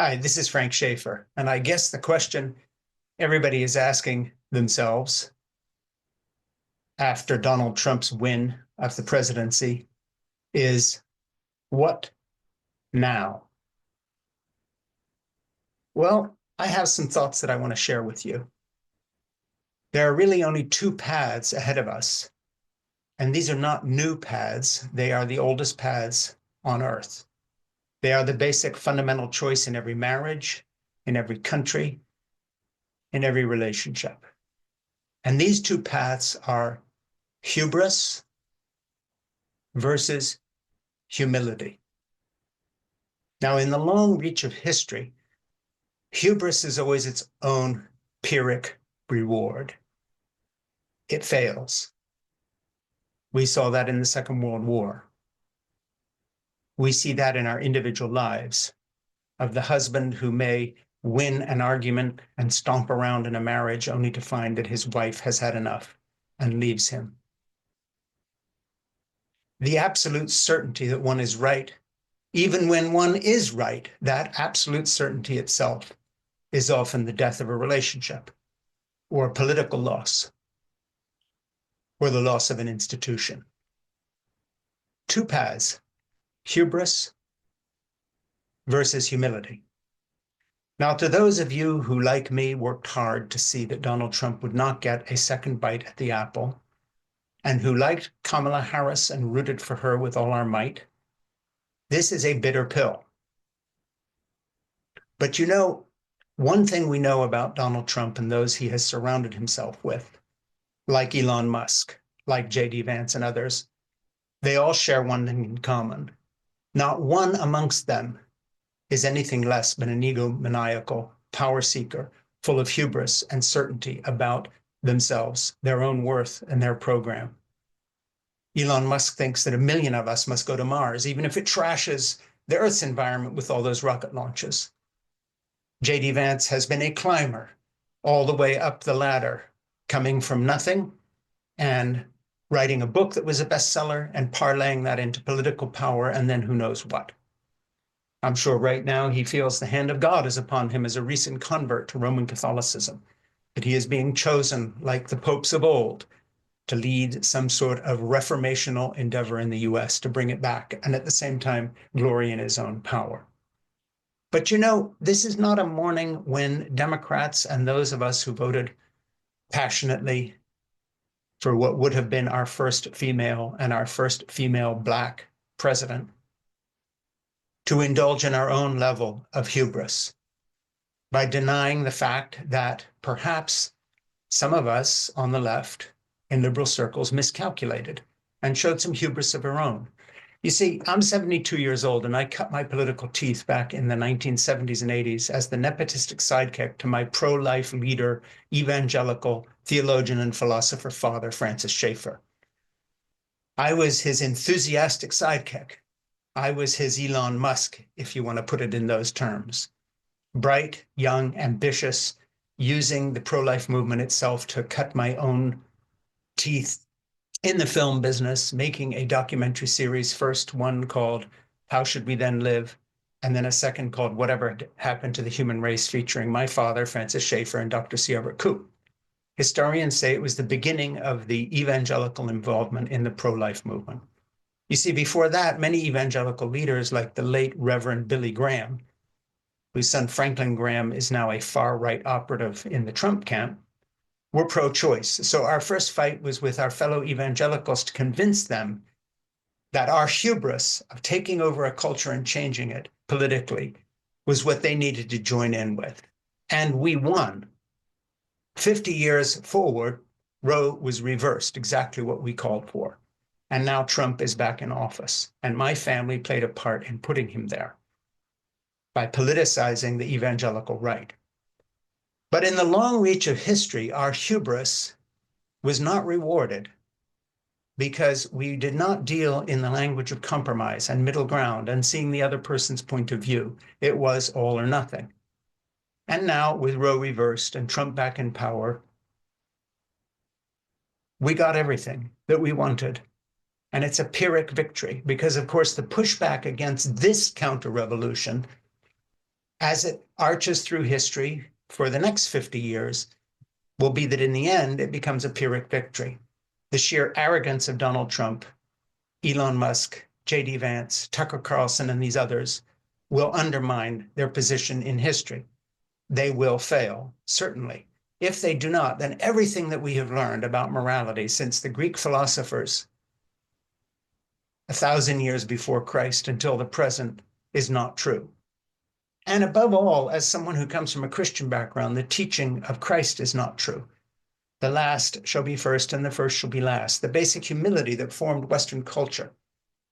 Hi, this is Frank Schaefer, and I guess the question everybody is asking themselves after Donald Trump's win of the presidency is, what now? Well, I have some thoughts that I want to share with you. There are really only two paths ahead of us, and these are not new paths. They are the oldest paths on Earth. They are the basic fundamental choice in every marriage, in every country, in every relationship. And these two paths are hubris versus humility. Now, in the long reach of history, hubris is always its own Pyrrhic reward. It fails. We saw that in the Second World War. We see that in our individual lives, of the husband who may win an argument and stomp around in a marriage only to find that his wife has had enough and leaves him. The absolute certainty that one is right, even when one is right, that absolute certainty itself is often the death of a relationship, or a political loss, or the loss of an institution. Two paths, hubris versus humility. Now, to those of you who, like me, worked hard to see that Donald Trump would not get a second bite at the apple, and who liked Kamala Harris and rooted for her with all our might, this is a bitter pill. But you know, one thing we know about Donald Trump and those he has surrounded himself with, like Elon Musk, like J.D. Vance and others, they all share one thing in common. Not one amongst them is anything less than an egomaniacal power seeker, full of hubris and certainty about themselves, their own worth, and their program. Elon Musk thinks that 1 million of us must go to Mars, even if it trashes the Earth's environment with all those rocket launches. J.D. Vance has been a climber all the way up the ladder, coming from nothing and writing a book that was a bestseller and parlaying that into political power, and then who knows what. I'm sure right now he feels the hand of God is upon him as a recent convert to Roman Catholicism, that he is being chosen, like the popes of old, to lead some sort of reformational endeavor in the US to bring it back, and at the same time, glory in his own power. But you know, this is not a morning when Democrats and those of us who voted passionately for what would have been our first female and our first female Black president to indulge in our own level of hubris by denying the fact that perhaps some of us on the left in liberal circles miscalculated and showed some hubris of our own. You see, I'm 72 years old, and I cut my political teeth back in the 1970s and 80s as the nepotistic sidekick to my pro-life leader, evangelical theologian and philosopher father, Francis Schaeffer. I was his enthusiastic sidekick. I was his Elon Musk, if you want to put it in those terms. Bright, young, ambitious, using the pro-life movement itself to cut my own teeth in the film business, making a documentary series, first one called How Should We Then Live? And then a second called Whatever Happened to the Human Race, featuring my father, Francis Schaeffer, and Dr. C. Everett Koop. Historians say it was the beginning of the evangelical involvement in the pro-life movement. You see, before that, many evangelical leaders, like the late Reverend Billy Graham, whose son Franklin Graham is now a far-right operative in the Trump camp, were pro-choice. So our first fight was with our fellow evangelicals to convince them that our hubris of taking over a culture and changing it politically was what they needed to join in with. And we won. 50 years forward, Roe was reversed, exactly what we called for. And now Trump is back in office. And my family played a part in putting him there by politicizing the evangelical right. But in the long reach of history, our hubris was not rewarded because we did not deal in the language of compromise and middle ground and seeing the other person's point of view. It was all or nothing. And now, with Roe reversed and Trump back in power, we got everything that we wanted. And it's a Pyrrhic victory because, of course, the pushback against this counter-revolution as it arches through history for the next 50 years, will be that in the end, it becomes a Pyrrhic victory. The sheer arrogance of Donald Trump, Elon Musk, J.D. Vance, Tucker Carlson, and these others will undermine their position in history. They will fail, certainly. If they do not, then everything that we have learned about morality since the Greek philosophers 1,000 years before Christ until the present is not true. And above all, as someone who comes from a Christian background, the teaching of Christ is not true. The last shall be first and the first shall be last. The basic humility that formed Western culture,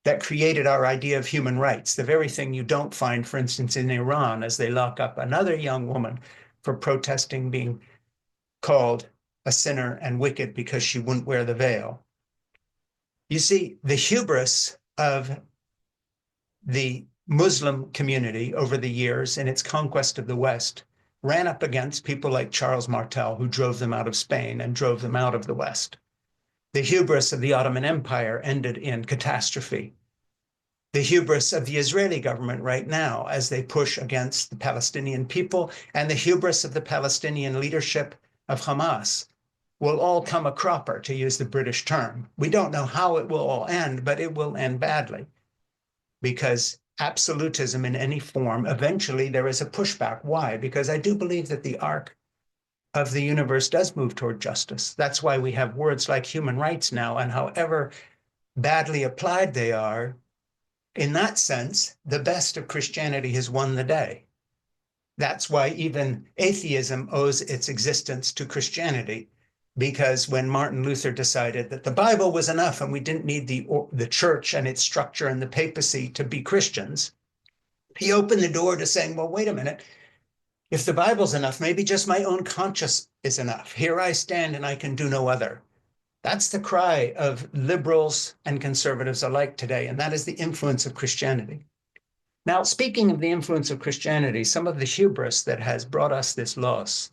that created our idea of human rights, the very thing you don't find, for instance, in Iran, as they lock up another young woman for protesting being called a sinner and wicked because she wouldn't wear the veil. You see, the hubris of the Muslim community over the years in its conquest of the West ran up against people like Charles Martel, who drove them out of Spain and drove them out of the West. The hubris of the Ottoman Empire ended in catastrophe. The hubris of the Israeli government right now as they push against the Palestinian people, and the hubris of the Palestinian leadership of Hamas will all come a cropper, to use the British term. We don't know how it will all end, but it will end badly, because absolutism in any form, eventually there is a pushback. Why? Because I do believe that the arc of the universe does move toward justice. That's why we have words like human rights now, and however badly applied they are, in that sense, the best of Christianity has won the day. That's why even atheism owes its existence to Christianity, because when Martin Luther decided that the Bible was enough and we didn't need the church and its structure and the papacy to be Christians, he opened the door to saying, well, wait a minute, if the Bible's enough, maybe just my own conscience is enough. Here I stand and I can do no other. That's the cry of liberals and conservatives alike today, and that is the influence of Christianity. Now, speaking of the influence of Christianity, some of the hubris that has brought us this loss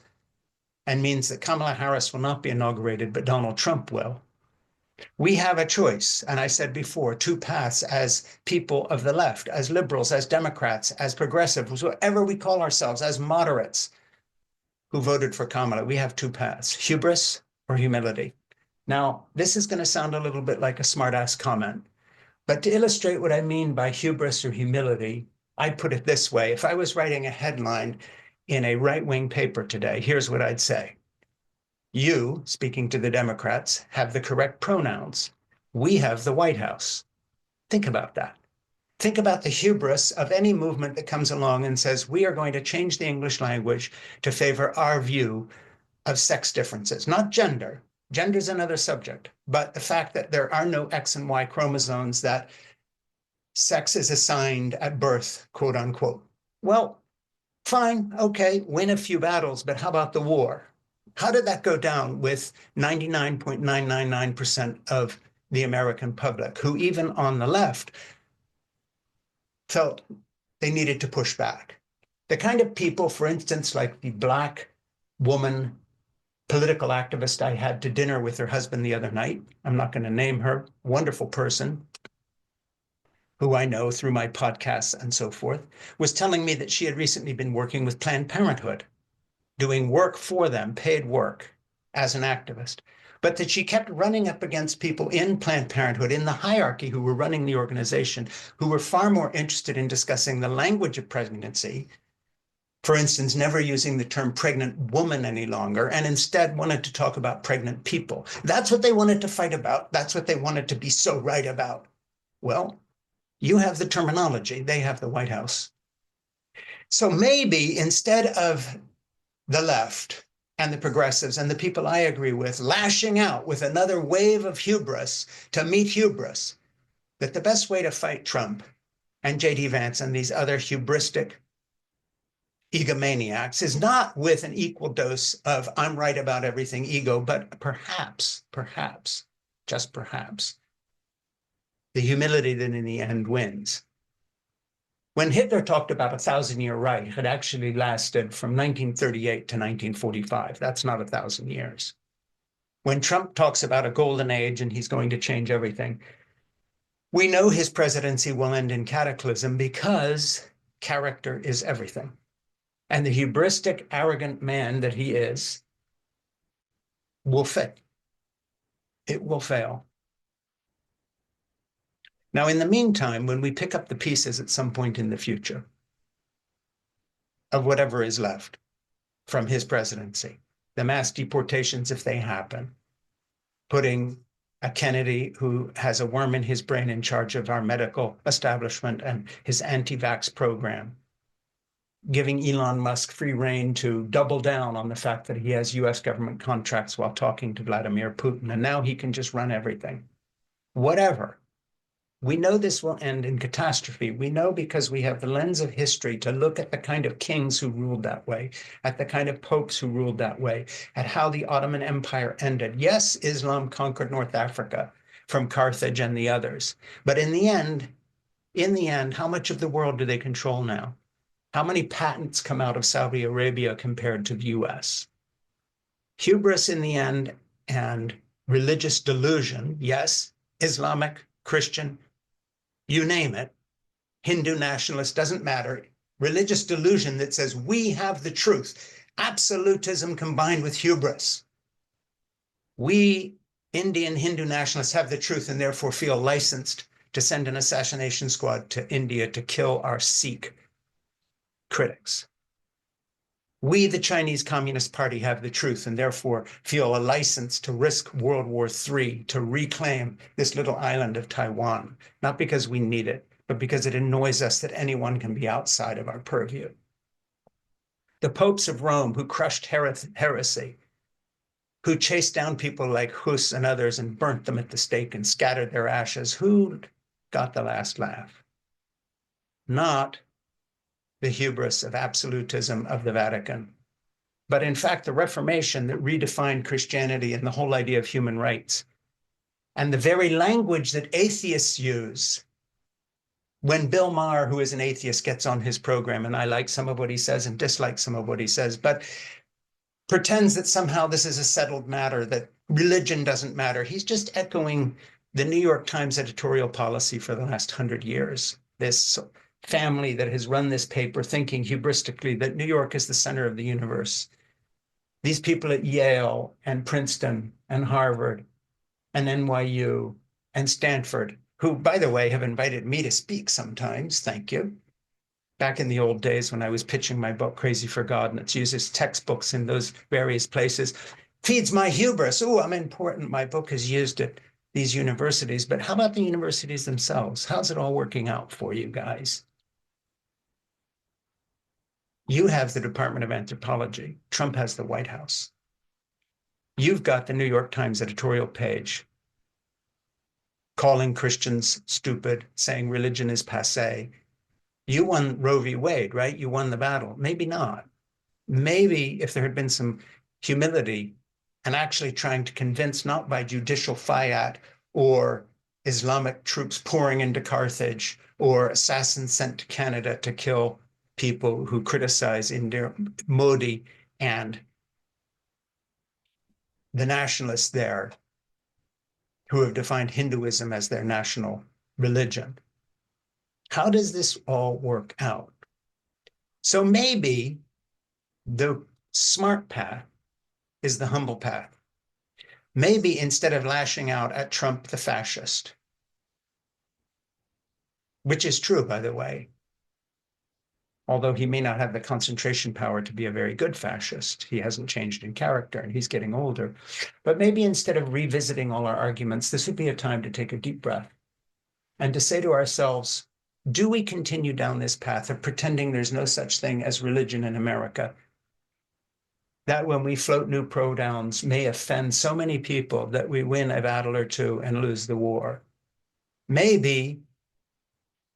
and means that Kamala Harris will not be inaugurated, but Donald Trump will. We have a choice, and I said before, two paths as people of the left, as liberals, as Democrats, as progressives, whatever we call ourselves, as moderates who voted for Kamala. We have two paths, hubris or humility. Now, this is going to sound a little bit like a smart-ass comment, but to illustrate what I mean by hubris or humility, I'd put it this way. If I was writing a headline in a right-wing paper today, here's what I'd say. You, speaking to the Democrats, have the correct pronouns. We have the White House. Think about that. Think about the hubris of any movement that comes along and says, we are going to change the English language to favor our view of sex differences, not gender. Gender is another subject, but the fact that there are no X and Y chromosomes, that sex is assigned at birth, quote unquote. Well, fine, okay, win a few battles, but how about the war? How did that go down with 99.999% of the American public, who even on the left felt they needed to push back? The kind of people, for instance, like the Black woman political activist I had to dinner with her husband the other night, I'm not going to name her, wonderful person who I know through my podcasts and so forth, was telling me that she had recently been working with Planned Parenthood, doing work for them, paid work as an activist, but that she kept running up against people in Planned Parenthood, in the hierarchy who were running the organization, who were far more interested in discussing the language of pregnancy, for instance, never using the term pregnant woman any longer, and instead wanted to talk about pregnant people. That's what they wanted to fight about. That's what they wanted to be so right about. Well, you have the terminology, they have the White House. So maybe instead of the left and the progressives and the people I agree with lashing out with another wave of hubris to meet hubris, that the best way to fight Trump and J.D. Vance and these other hubristic egomaniacs is not with an equal dose of I'm right about everything ego, but perhaps, just perhaps, the humility that in the end wins. When Hitler talked about 1,000-year Reich, it actually lasted from 1938 to 1945. That's not 1,000 years. When Trump talks about a golden age and he's going to change everything, we know his presidency will end in cataclysm because character is everything. And the hubristic, arrogant man that he is will fail. It will fail. Now, in the meantime, when we pick up the pieces at some point in the future of whatever is left from his presidency, the mass deportations, if they happen, putting a Kennedy who has a worm in his brain in charge of our medical establishment and his anti-vax program, giving Elon Musk free rein to double down on the fact that he has US government contracts while talking to Vladimir Putin, and now he can just run everything. Whatever. We know this will end in catastrophe. We know because we have the lens of history to look at the kind of kings who ruled that way, at the kind of popes who ruled that way, at how the Ottoman Empire ended. Yes, Islam conquered North Africa from Carthage and the others. But in the end, how much of the world do they control now? How many patents come out of Saudi Arabia compared to the US? Hubris in the end and religious delusion, yes, Islamic, Christian, you name it, Hindu nationalist, doesn't matter. Religious delusion that says we have the truth. Absolutism combined with hubris. We Indian Hindu nationalists have the truth and therefore feel licensed to send an assassination squad to India to kill our Sikh critics. We, the Chinese Communist Party, have the truth and therefore feel a license to risk World War III to reclaim this little island of Taiwan, not because we need it, but because it annoys us that anyone can be outside of our purview. The popes of Rome who crushed heresy, who chased down people like Hus and others and burnt them at the stake and scattered their ashes, who got the last laugh? Not the hubris of absolutism of the Vatican, but in fact, the Reformation that redefined Christianity and the whole idea of human rights. And the very language that atheists use when Bill Maher, who is an atheist, gets on his program, and I like some of what he says and dislike some of what he says, but pretends that somehow this is a settled matter, that religion doesn't matter. He's just echoing the New York Times editorial policy for the last 100 years. This family that has run this paper thinking hubristically that New York is the center of the universe. These people at Yale and Princeton and Harvard and NYU and Stanford, who, by the way, have invited me to speak sometimes, thank you. Back in the old days when I was pitching my book, Crazy for God, and it's used as textbooks in those various places, feeds my hubris. Oh, I'm important. My book is used at these universities, but how about the universities themselves? How's it all working out for you guys? You have the Department of Anthropology. Trump has the White House. You've got the New York Times editorial page calling Christians stupid, saying religion is passé. You won Roe v. Wade, right? You won the battle. Maybe not. Maybe if there had been some humility and actually trying to convince, not by judicial fiat or Islamic troops pouring into Carthage or assassins sent to Canada to kill people who criticize India, Modi and the nationalists there who have defined Hinduism as their national religion. How does this all work out? So maybe the smart path is the humble path. Maybe instead of lashing out at Trump the fascist, which is true, by the way, although he may not have the concentration power to be a very good fascist, he hasn't changed in character and he's getting older. But maybe instead of revisiting all our arguments, this would be a time to take a deep breath and to say to ourselves, do we continue down this path of pretending there's no such thing as religion in America? That when we float new pronouns may offend so many people that we win a battle or two and lose the war. Maybe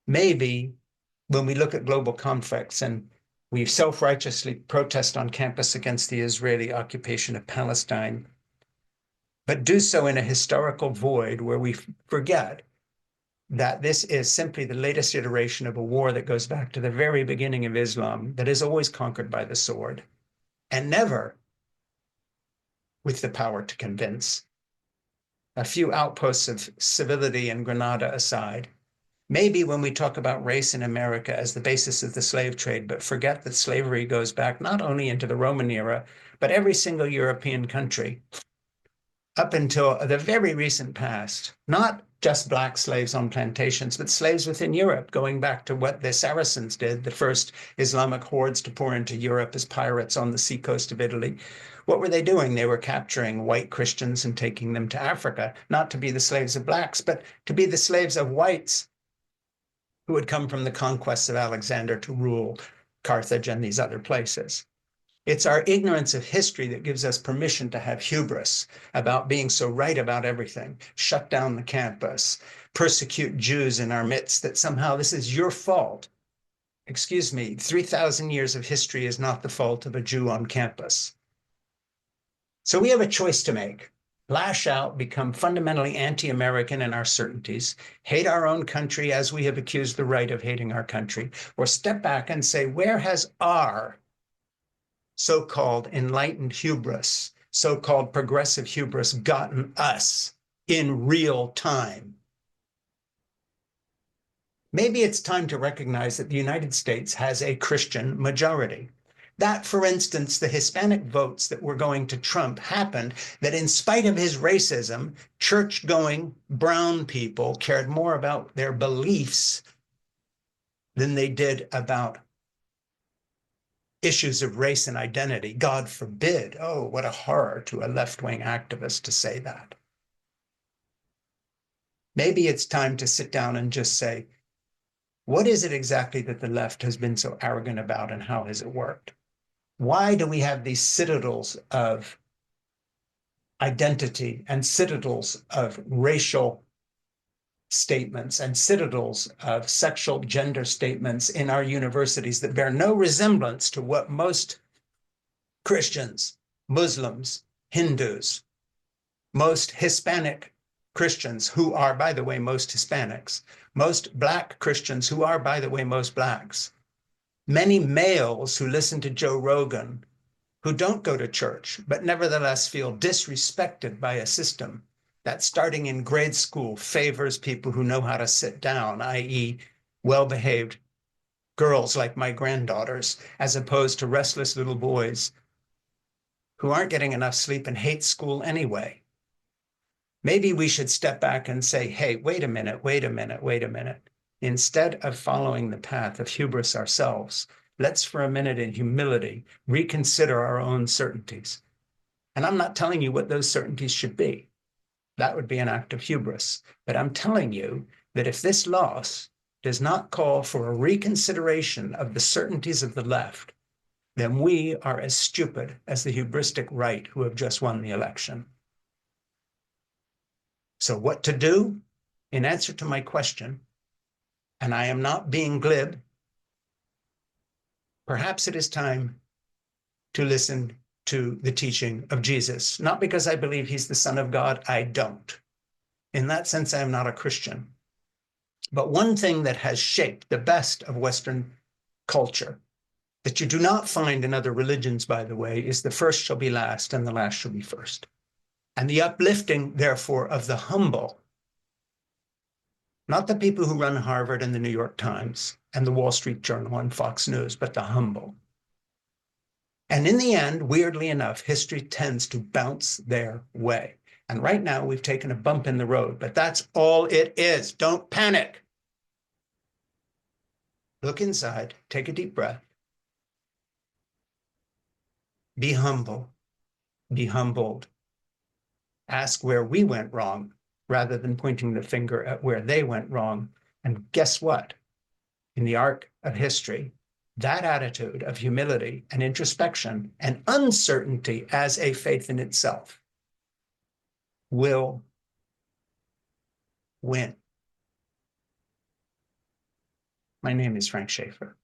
when we look at global conflicts and we self-righteously protest on campus against the Israeli occupation of Palestine, but do so in a historical void where we forget that this is simply the latest iteration of a war that goes back to the very beginning of Islam, that is always conquered by the sword and never with the power to convince. A few outposts of civility in Grenada aside, Maybe when we talk about race in America as the basis of the slave trade, but forget that slavery goes back not only into the Roman era, but every single European country up until the very recent past, not just black slaves on plantations, but slaves within Europe, going back to what the Saracens did, the first Islamic hordes to pour into Europe as pirates on the seacoast of Italy. What were they doing? They were capturing white Christians and taking them to Africa, not to be the slaves of blacks, but to be the slaves of whites who had come from the conquests of Alexander to rule Carthage and these other places. It's our ignorance of history that gives us permission to have hubris about being so right about everything, shut down the campus, persecute Jews in our midst, that somehow this is your fault. Excuse me, 3,000 years of history is not the fault of a Jew on campus. So we have a choice to make. Lash out, become fundamentally anti-American in our certainties, hate our own country as we have accused the right of hating our country, or step back and say, where has our so-called enlightened hubris, so-called progressive hubris gotten us in real time? Maybe it's time to recognize that the United States has a Christian majority. That, for instance, the Hispanic votes that were going to Trump happened that in spite of his racism, church-going brown people cared more about their beliefs than they did about issues of race and identity. God forbid. Oh, what a horror to a left-wing activist to say that. Maybe it's time to sit down and just say, what is it exactly that the left has been so arrogant about, and how has it worked? Why do we have these citadels of identity and citadels of racial statements and citadels of sexual gender statements in our universities that bear no resemblance to what most Christians, Muslims, Hindus, most Hispanic Christians, who are, by the way, most Hispanics, most Black Christians, who are, by the way, most Blacks, many males who listen to Joe Rogan, who don't go to church, but nevertheless feel disrespected by a system that, starting in grade school, favors people who know how to sit down, i.e., well-behaved girls like my granddaughters, as opposed to restless little boys who aren't getting enough sleep and hate school anyway. Maybe we should step back and say, hey, wait a minute, wait a minute, wait a minute. Instead of following the path of hubris ourselves, let's for a minute in humility reconsider our own certainties. And I'm not telling you what those certainties should be. That would be an act of hubris. But I'm telling you that if this loss does not call for a reconsideration of the certainties of the left, then we are as stupid as the hubristic right who have just won the election. So what to do? In answer to my question, and I am not being glib, perhaps it is time to listen to the teaching of Jesus. Not because I believe he's the Son of God, I don't. In that sense, I am not a Christian. But one thing that has shaped the best of Western culture, that you do not find in other religions, by the way, is the first shall be last and the last shall be first. And the uplifting, therefore, of the humble, not the people who run Harvard and the New York Times and the Wall Street Journal and Fox News, but the humble. And in the end, weirdly enough, history tends to bounce their way. And right now we've taken a bump in the road, but that's all it is. Don't panic. Look inside, take a deep breath. Be humble, be humbled. Ask where we went wrong rather than pointing the finger at where they went wrong. And guess what? In the arc of history, that attitude of humility and introspection and uncertainty as a faith in itself will win. My name is Frank Schaefer.